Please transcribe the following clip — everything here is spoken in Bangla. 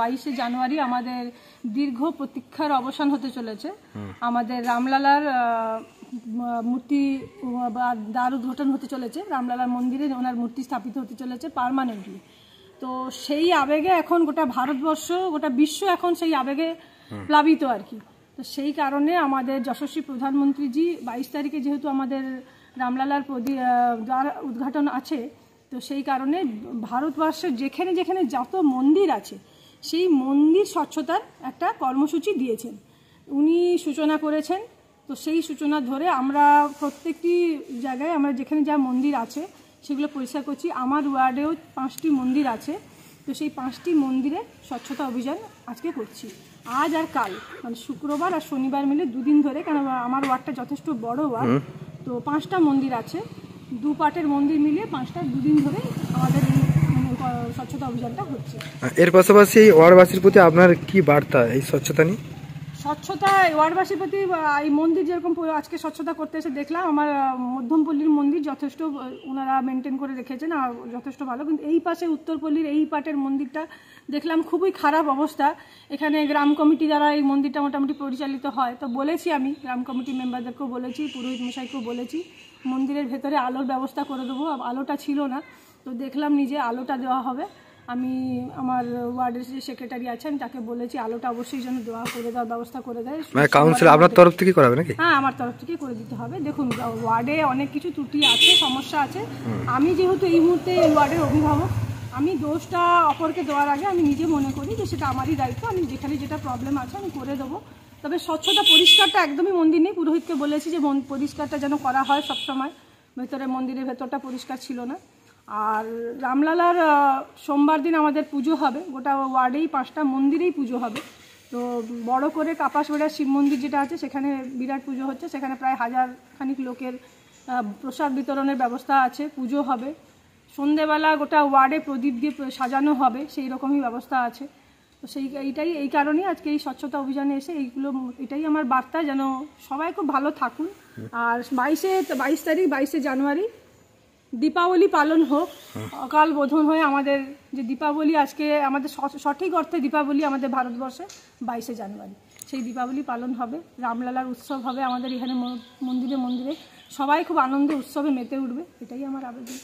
22শে জানুয়ারি আমাদের দীর্ঘ প্রতীক্ষার অবসান হতে চলেছে। আমাদের রামলালার মূর্তি দ্বার উদ্ঘাটন হতে চলেছে, রামলালার মন্দিরে ওনার মূর্তি স্থাপিত হতে চলেছে পার্মানেন্টলি। তো সেই আবেগে এখন গোটা ভারতবর্ষ, গোটা বিশ্ব এখন সেই আবেগে প্লাবিত আর কি। তো সেই কারণে আমাদের যশস্বী প্রধানমন্ত্রীজি 22 তারিখে যেহেতু আমাদের রামলালার দ্বার উদ্ঘাটন আছে, তো সেই কারণে ভারতবর্ষের যেখানে যেখানে যত মন্দির আছে সেই মন্দির স্বচ্ছতার একটা কর্মসূচি দিয়েছেন, উনি সূচনা করেছেন। তো সেই সূচনা ধরে আমরা প্রত্যেকটি জায়গায় আমরা যেখানে যা মন্দির আছে সেগুলো পরিষ্কার করছি। আমার ওয়ার্ডেও 5টি মন্দির আছে, তো সেই 5টি মন্দিরে স্বচ্ছতা অভিযান আজকে করছি, আজ আর কাল, মানে শুক্রবার আর শনিবার মিলে 2 দিন ধরে। কেন আমার ওয়ার্ডটা যথেষ্ট বড় ওয়ার্ড, তো 5টা মন্দির আছে, 2 পার্টের মন্দির মিলিয়ে 5টা 2 দিন ধরে আমাদের স্বচ্ছতা অভিযানটা হচ্ছে। এর পাশাপাশি ওয়ার্ডবাসীর প্রতি আপনার কি বার্তা এই স্বচ্ছতা নিয়ে? স্বচ্ছতা ওয়ার্ডবাসীর প্রতি এই মন্দির যেরকম আজকে স্বচ্ছতা করতে এসে দেখলাম, আমার মধ্যমপল্লীর মন্দির যথেষ্ট ওনারা মেনটেন করে রেখেছেন আর যথেষ্ট ভালো। কিন্তু এই পাশে উত্তরপল্লীর এই পাটের মন্দিরটা দেখলাম খুবই খারাপ অবস্থা। এখানে গ্রাম কমিটি দ্বারা এই মন্দিরটা মোটামুটি পরিচালিত হয়। তো বলেছি, আমি গ্রাম কমিটি মেম্বারদেরকেও বলেছি, পুরোহিত মশাইকেও বলেছি মন্দিরের ভেতরে আলোর ব্যবস্থা করে দেবো। আলোটা ছিল না, তো দেখলাম নিজে আলোটা দেওয়া হবে। আমি আমার ওয়ার্ডের যে সেক্রেটারি আছেন তাকে বলেছি আলোটা অবশ্যই যেন দেওয়ার ব্যবস্থা করে দেয়। কাউন্সিল আপনার তরফ থেকে করাবে নাকি? হ্যাঁ, আমার তরফ থেকে করে দিতে হবে। দেখুন, ওয়ার্ডে অনেক কিছু ত্রুটি আছে, সমস্যা আছে। আমি যেহেতু এই মুহূর্তে এই ওয়ার্ডের অভিভাবক, আমি দোষটা অপরকে দেওয়ার আগে আমি নিজে মনে করি যে সেটা আমারই দায়িত্ব। আমি যেখানে যেটা প্রবলেম আছে আমি করে দেবো। তবে স্বচ্ছতা পরিষ্কারটা একদমই মন্দির নেই। পুরোহিতকে বলেছি যে পরিষ্কারটা যেন করা হয় সবসময়। মন্দিরের ভেতরটা পরিষ্কার ছিল না। আর রামলালার সোমবার দিন আমাদের পুজো হবে, গোটা ওয়ার্ডেই 5টা মন্দিরেই পুজো হবে। তো বড় করে কাপাসবেড়া শিব মন্দির যেটা আছে সেখানে বিরাট পুজো হচ্ছে, সেখানে প্রায় 1000 খানিক লোকের প্রসাদ বিতরণের ব্যবস্থা আছে, পুজো হবে। সন্ধেবেলা গোটা ওয়ার্ডে প্রদীপ দিয়ে সাজানো হবে, সেই রকমই ব্যবস্থা আছে। তো এই কারণেই আজকে এই স্বচ্ছতা অভিযানে এসে এটাই আমার বার্তা, যেন সবাই খুব ভালো থাকুন। আর 22 জানুয়ারি দীপাবলি পালন হোক, অকাল বোধন হয়ে আমাদের যে দীপাবলি আজকে আমাদের সঠিক অর্থে দীপাবলি আমাদের ভারতবর্ষে 22শে জানুয়ারি, সেই দীপাবলি পালন হবে। রামলালার উৎসব হবে আমাদের এখানে মন্দিরে মন্দিরে, সবাই খুব আনন্দে উৎসবে মেতে উঠবে, এটাই আমার আবেদন।